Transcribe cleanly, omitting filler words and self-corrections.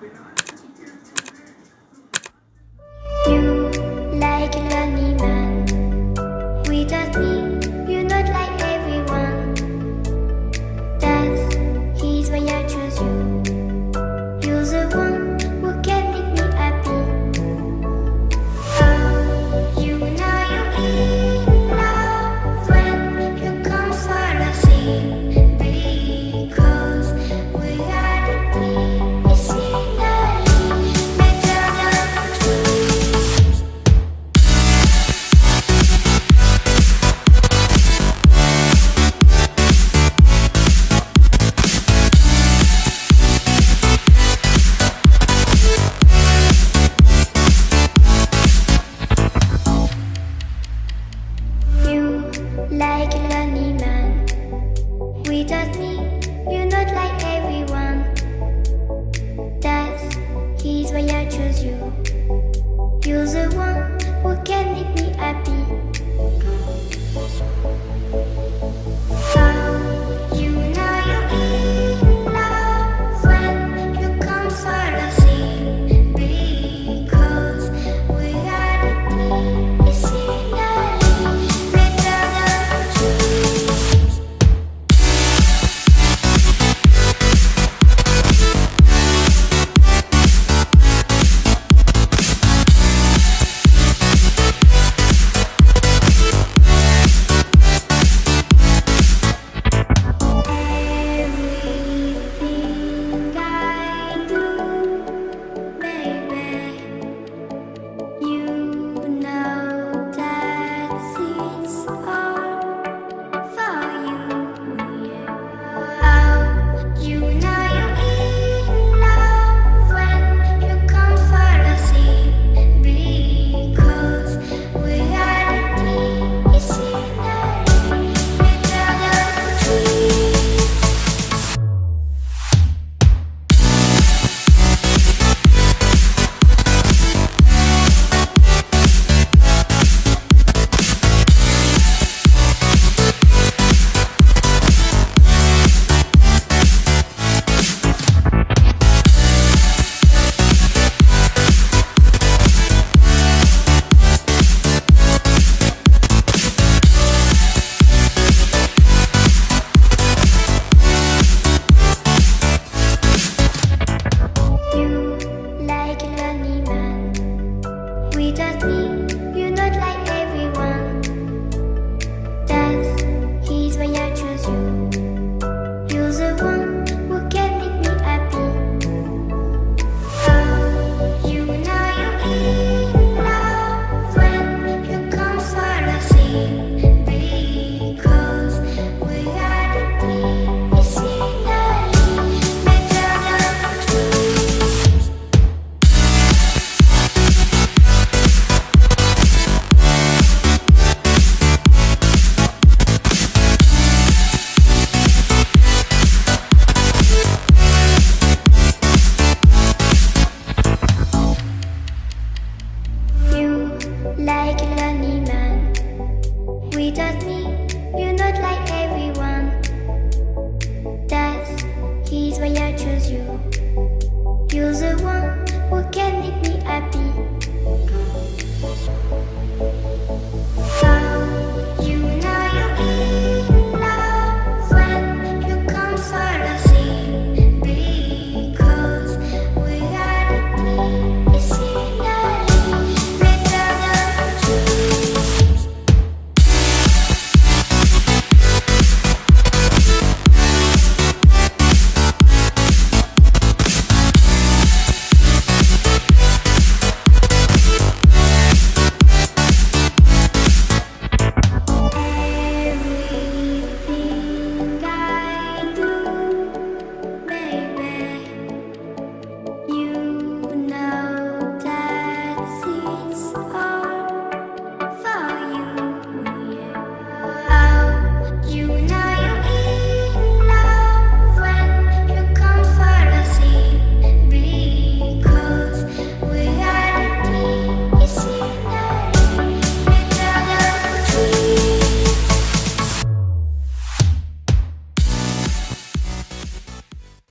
You like a lonely man. Without me, you're not like everyone. That's his why I choose you. You're the one who can make me happy. Oh, you know you're in love when you come for the sea. Because we are the scenery better than trees. You like a lonely man. Without me, you're not like everyone. That's his why I choose you. You're the one who can make me happy. Oh, you know you're in love when you come for the sea. Because we are the scenery better than trees. Everything I do, baby, you know that it's all for you. Yeah. Oh, you know you're in love when you come for the sea. Because we are the scenery better than trees. You like a lonely man. Without me, you're not like everyone. That's his why I choose you. You're the one who can make me happy. Oh, you know you're in love when you come for the sea. Because we are the scenery better than trees. You like a lonely man. Without me, you're not like everyone. That's his why I choose you. You're the one